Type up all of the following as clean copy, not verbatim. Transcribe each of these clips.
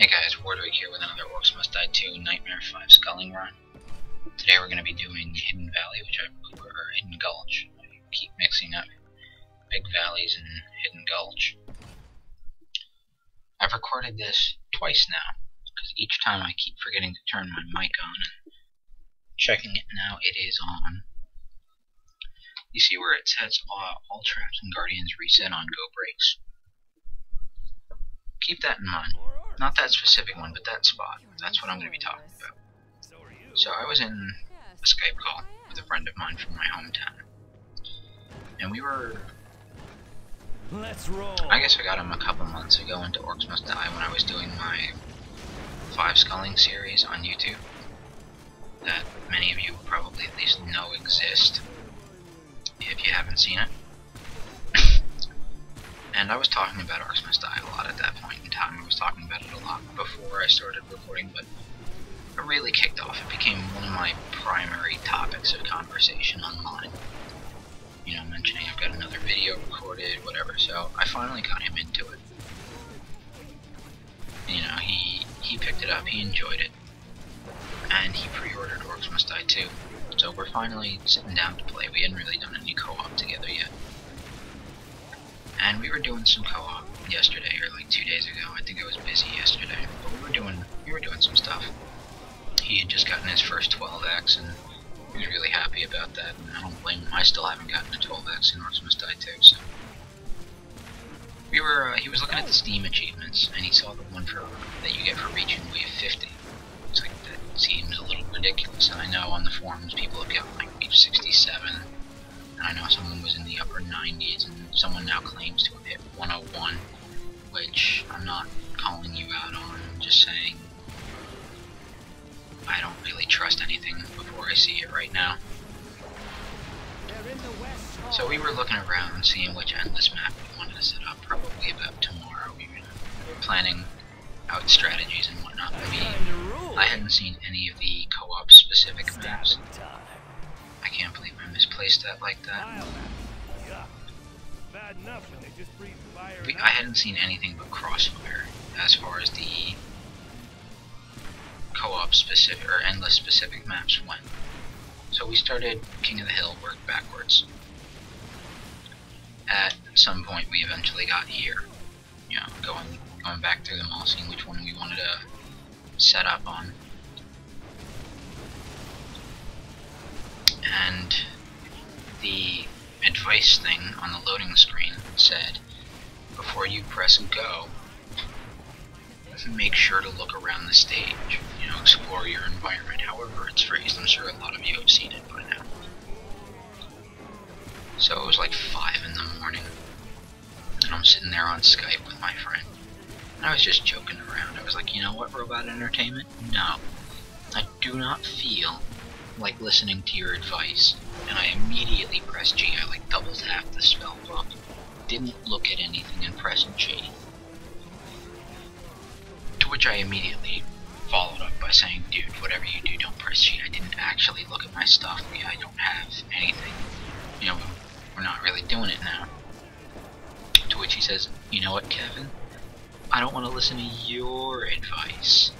Hey guys, Wardwick here with another Orcs Must Die 2 Nightmare 5 Sculling run. Today we're going to be doing Hidden Valley, or Hidden Gulch. I keep mixing up Big Valleys and Hidden Gulch. I've recorded this twice now, because each time I keep forgetting to turn my mic on, and checking it now, it is on. You see where it says all traps and guardians reset on go breaks. Keep that in mind. Not that specific one, but that spot. That's what I'm going to be talking about. So I was in a Skype call with a friend of mine from my hometown. And we were... Let's roll. I guess I got him a couple months ago into Orcs Must Die when I was doing my 5 Sculling series on YouTube. That many of you probably at least know exist, if you haven't seen it. And I was talking about Orcs Must Die a lot at that point in time. I was talking about it a lot before I started recording, but it really kicked off. It became one of my primary topics of conversation online. You know, mentioning I've got another video recorded, whatever, so I finally got him into it. You know, he picked it up, he enjoyed it, and he pre-ordered Orcs Must Die 2. So we're finally sitting down to play. We hadn't really done any co-op together yet. And we were doing some co-op yesterday, or like 2 days ago. I think I was busy yesterday, but we were doing some stuff. He had just gotten his first 12x, and he was really happy about that. And I don't blame him. I still haven't gotten a 12x in Orcs Must Die 2. So we were. He was looking at the Steam achievements, and he saw the one that you get for reaching wave 50. It's like, that seems a little ridiculous. And I know on the forums people have gotten like wave 67. And I know someone was in the upper 90s, and someone now claims to have hit 101, which I'm not calling you out on. I'm just saying I don't really trust anything before I see it right now. So we were looking around and seeing which endless map we wanted to set up, probably about tomorrow. We were planning out strategies and whatnot. I mean, I hadn't seen any of the co-op specific maps. I can't believe I misplaced that like that. I hadn't seen anything but Crossfire as far as the co-op specific or endless specific maps went. So we started King of the Hill, worked backwards. At some point we eventually got here. You know, going back through them all, seeing which one we wanted to set up on. And the advice thing on the loading screen said, before you press go, make sure to look around the stage, you know, explore your environment, however it's phrased. I'm sure a lot of you have seen it by now. So it was like 5 in the morning, and I'm sitting there on Skype with my friend, and I was just joking around. I was like, you know what, Robot Entertainment? No, I do not feel like listening to your advice. And I immediately pressed G. I like double tapped the spell book, didn't look at anything, and pressed G. To which I immediately followed up by saying, dude, whatever you do, don't press G. I didn't actually look at my stuff. I don't have anything. You know, we're not really doing it now. To which he says, you know what, Kevin? I don't want to listen to your advice.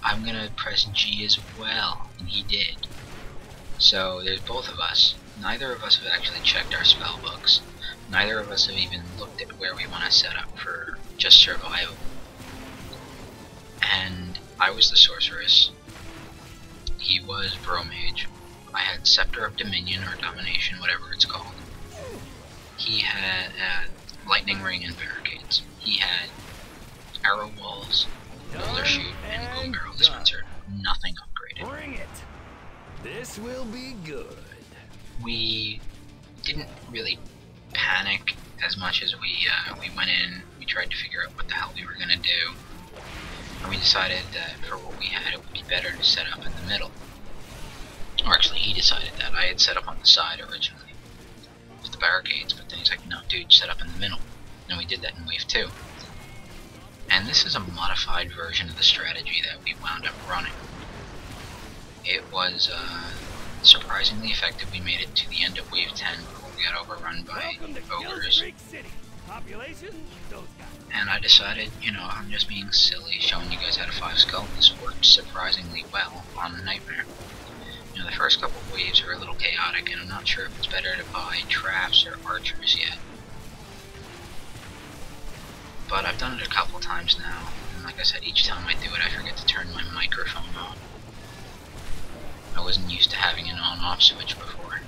I'm gonna press G as well. And he did. So there's both of us. Neither of us have actually checked our spell books. Neither of us have even looked at where we want to set up for just survival. And I was the sorceress. He was Bromage. I had Scepter of Dominion or Domination, whatever it's called. He had Lightning Ring and Barricades. He had Arrow Walls, Boulder Shoot, and Bow Barrel Dispenser. Nothing upgraded. Bring it. This will be good. We didn't really panic as much as we went in. We tried to figure out what the hell we were gonna do, and we decided that for what we had, it would be better to set up in the middle. Or actually, he decided that. I had set up on the side originally with the barricades, but then he's like, "No, dude, set up in the middle." And we did that in wave 2. And this is a modified version of the strategy that we wound up running. It was surprisingly effective. We made it to the end of wave 10 before we got overrun by ogres. And I decided, you know, I'm just being silly, showing you guys how to 5-skull. This worked surprisingly well on Nightmare. You know, the first couple of waves are a little chaotic, and I'm not sure if it's better to buy traps or archers yet. But I've done it a couple times now, and like I said, each time I do it I forget to turn my microphone on. I wasn't used to having an on-off switch before.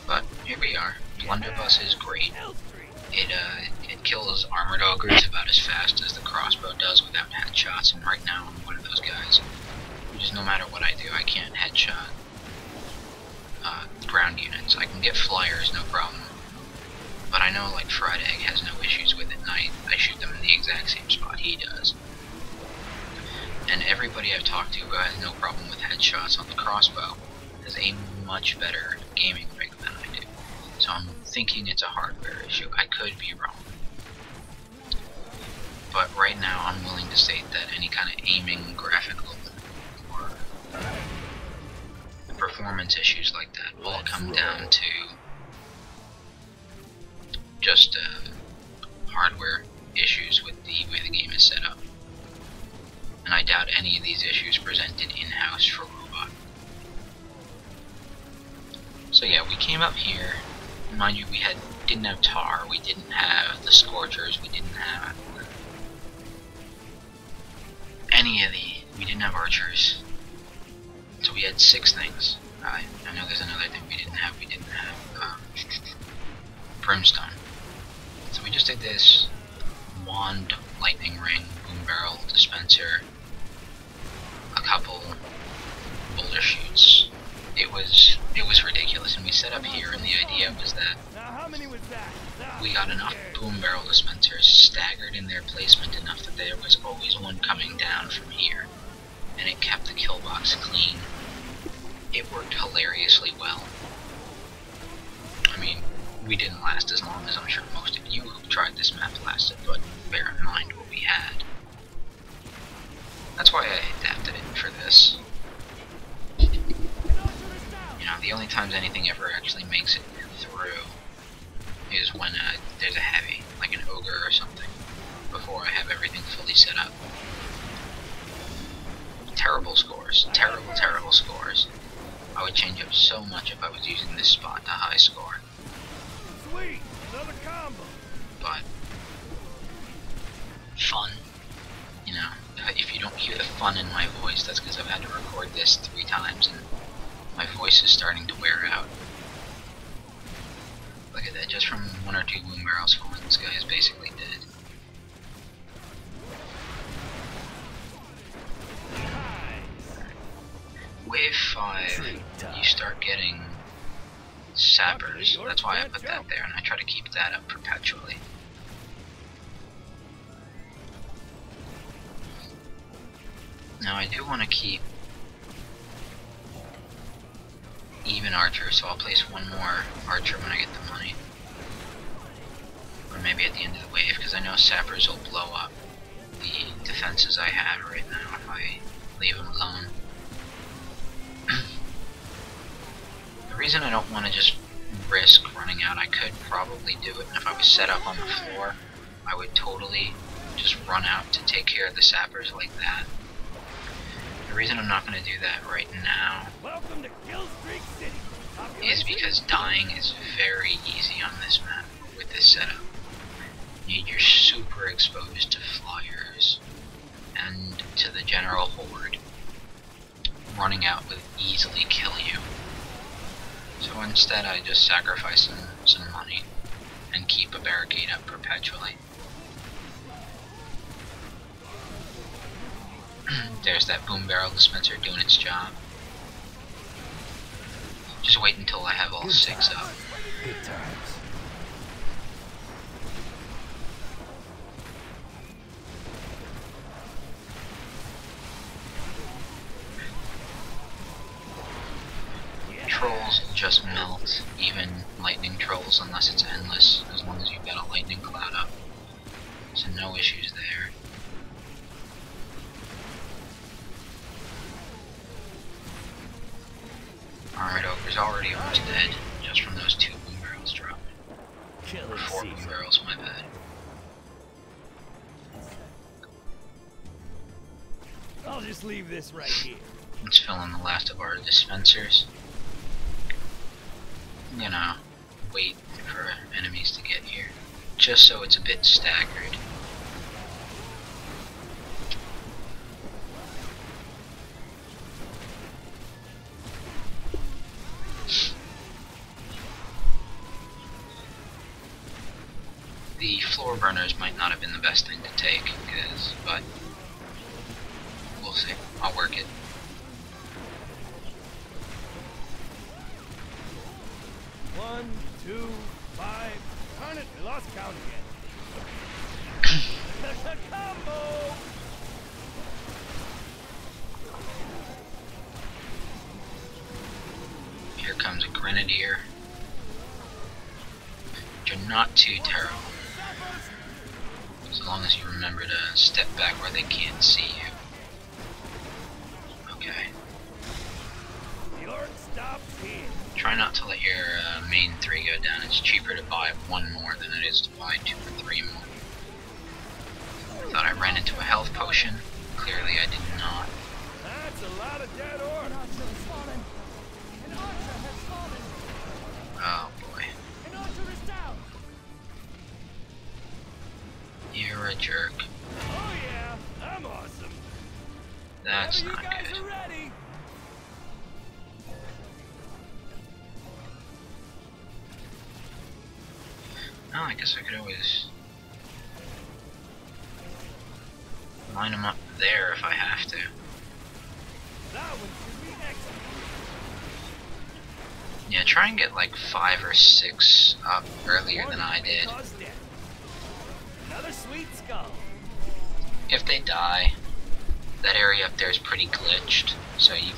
But here we are. Blunderbuss is great. It kills armored ogres about as fast as the crossbow does without headshots, and right now I'm one of those guys. Just no matter what I do, I can't headshot ground units. I can get flyers, no problem. But I know like Fried Egg has no issues with it, and I shoot them in the exact same spot he does. And everybody I've talked to who has no problem with headshots on the crossbow has a much better gaming rig than I do. So I'm thinking it's a hardware issue. I could be wrong. But right now I'm willing to state that any kind of aiming, graphical, or performance issues like that all come down to just hardware issues with the way the game is set up. And I doubt any of these issues presented in-house for Robot. So yeah, we came up here. Mind you, we didn't have tar, we didn't have the Scorchers, we didn't have we didn't have archers. So we had 6 things. I know there's another thing we didn't have. We didn't have brimstone. So we just did this wand, lightning ring, boom barrel, dispenser, a couple boulder shoots. It was ridiculous, and we set up here, and the idea was that we got enough boom barrel dispensers staggered in their placement enough that there was always one coming down from here, and it kept the kill box clean. It worked hilariously well. I mean, we didn't last as long as I'm sure most of you who tried this map lasted, but bear in mind what we had. That's why I adapted it for this. You know, the only times anything ever actually makes it through is when there's a heavy, like an ogre or something, before I have everything fully set up. Terrible scores. Terrible, terrible scores. I would change up so much if I was using this spot to high score. Sweet, another combo. But fun. You know, if you don't hear the fun in my voice, that's because I've had to record this 3 times and my voice is starting to wear out. Look at that, just from 1 or 2 boom barrels falling, this guy is basically dead. Wave 5, you start getting sappers. That's why I put that there, and I try to keep that up perpetually. Now I do want to keep even archers, so I'll place 1 more archer when I get the money. Or maybe at the end of the wave, because I know sappers will blow up the defenses I have right now if I leave them alone. The reason I don't want to just risk running out, I could probably do it, and if I was set up on the floor, I would totally just run out to take care of the sappers like that. The reason I'm not going to do that right now is because dying is very easy on this map with this setup. You're super exposed to flyers and to the general horde. Running out would easily kill you. So instead I just sacrifice some money and keep a barricade up perpetually. There's that boom barrel dispenser doing its job. Just wait until I have all 6 up. Good times. Trolls just melt, even lightning trolls, unless it's endless, as long as you've got a lightning cloud up. So no issues there. Armored ogre's already almost dead, just from those 2 boom barrels dropping. Or 4 boom barrels, my bad. I'll just leave this right here. Let's fill in the last of our dispensers. You know, wait for enemies to get here, just so it's a bit staggered. The floor burners might not have been the best thing to take, but we'll see. I'll work it. One, two, 5. Darn it, I lost count again. Combo! Here comes a grenadier. You're not too terrible, so long as you remember to step back where they can't see you. Okay. The Orc stops here. Try not to let your main 3 go down. It's cheaper to buy 1 more than it is to buy 2 or 3 more. I thought I ran into a health potion. Clearly I did not. That's a lot of dead Orcs. An archer has fallen. An archer has fallen. Oh boy. An archer is down. You're a jerk. Oh yeah, I'm awesome. That's Whenever not you guys good. are ready. Oh, I guess I could always line them up there if I have to. That one should be excellent. Yeah, try and get like 5 or 6 up earlier than I did. Another sweet skull. If they die, that area up there is pretty glitched, so you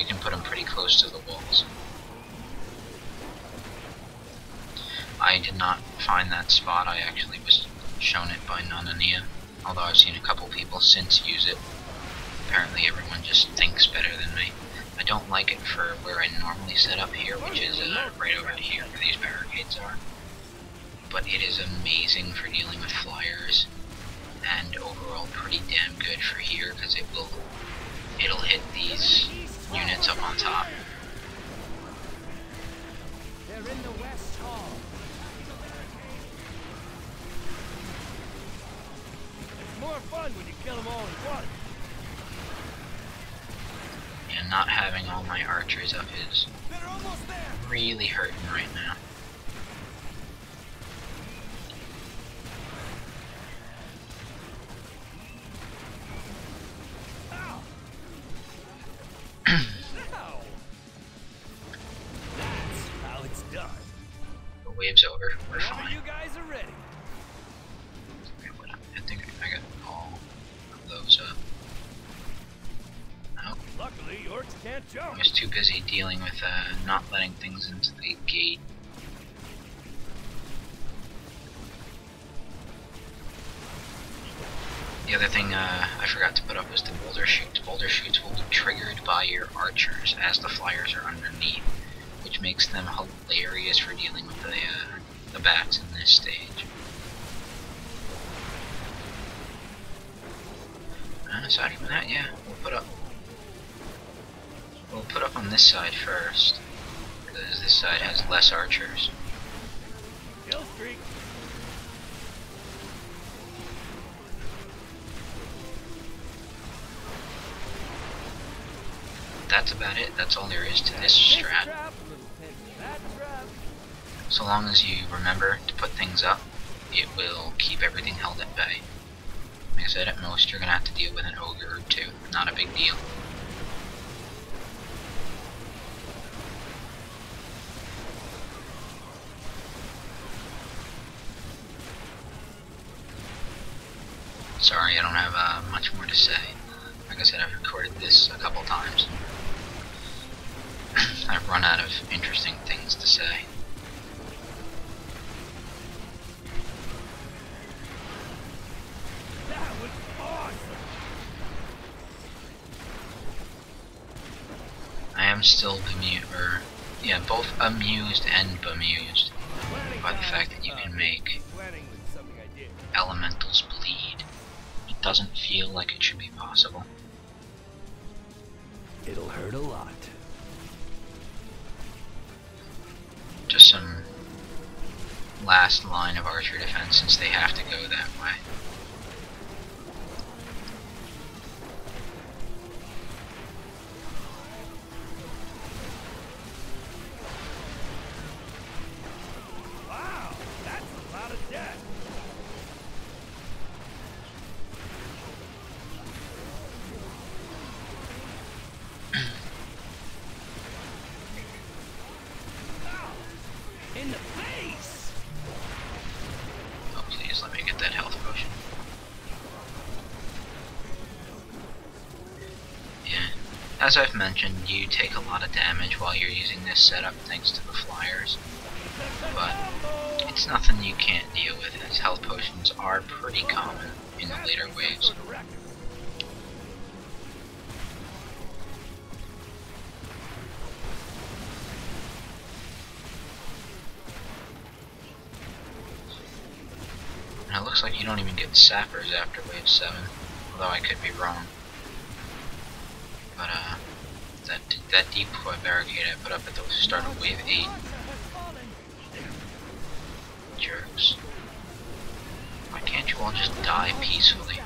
can put them pretty close to the walls. I did not find that spot. I actually was shown it by Nanania, although I've seen a couple people since use it. Apparently everyone just thinks better than me. I don't like it for where I normally set up here, which is right over here where these barricades are. But it is amazing for dealing with flyers, and overall pretty damn good for here, because it'll hit these units up on top. They're in the West Hall. It's more fun when you kill them all at once. And not having all my archers up is They're almost there. really hurting right now. Ow. Ow. That's how it's done. The wave's over. We're Whenever fine. you guys are ready. I think I got all of those up. Nope. Luckily, Orcs can't I jump. was too busy dealing with not letting things into the gate. The other thing I forgot to put up was the boulder shoots. Boulder shoots will be triggered by your archers as the flyers are underneath, which makes them hilarious for dealing with the bats in this stage. And aside from that, yeah, we'll put up on this side first, because this side has less archers. Kill streak. That's about it. That's all there is to this strat. Trap, little pin. That trap. So long as you remember to put things up, it will keep everything held at bay. Like I said, at most you're going to have to deal with an ogre or 2. Not a big deal. Sorry, I don't have much more to say. Like I said, I've recorded this a couple times. I've run out of interesting things to say. That was awesome. I am still both amused and bemused by the fact that you can make Planning with something I did. elementals bleed. It doesn't feel like it should be possible. It'll hurt a lot. Just some last line of archer defense since they have to go that way. Wow, that's a lot of death. In the face! Oh, please let me get that health potion. Yeah, as I've mentioned, you take a lot of damage while you're using this setup thanks to the flyers, but it's nothing you can't deal with, as health potions are pretty common in the later waves. For the record. And it looks like you don't even get sappers after wave 7, although I could be wrong. But that decoy barricade I put up at the start of wave 8, jerks. Why can't you all just die peacefully?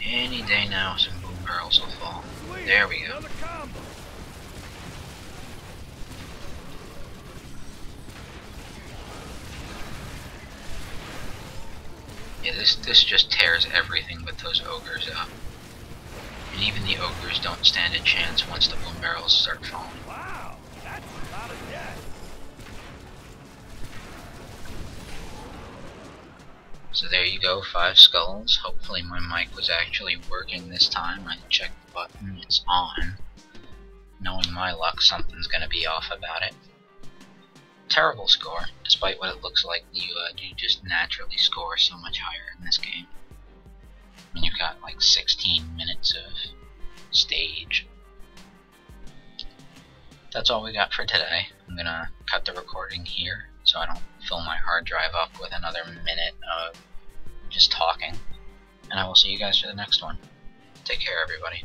Any day now, some boom barrels will fall. Sweet, There we go. another combo. Yeah, this just tears everything but those ogres up. And even the ogres don't stand a chance once the boom barrels start falling. Wow, that's a lot of death. So there you go, 5 skulls. Hopefully my mic was actually working this time. I checked the button, it's on. Knowing my luck, something's gonna be off about it. Terrible score, despite what it looks like. You just naturally score so much higher in this game. I mean, you've got like 16 minutes of stage. That's all we got for today. I'm gonna cut the recording here so I don't fill my hard drive up with another minute of just talking. And I will see you guys for the next one. Take care, everybody.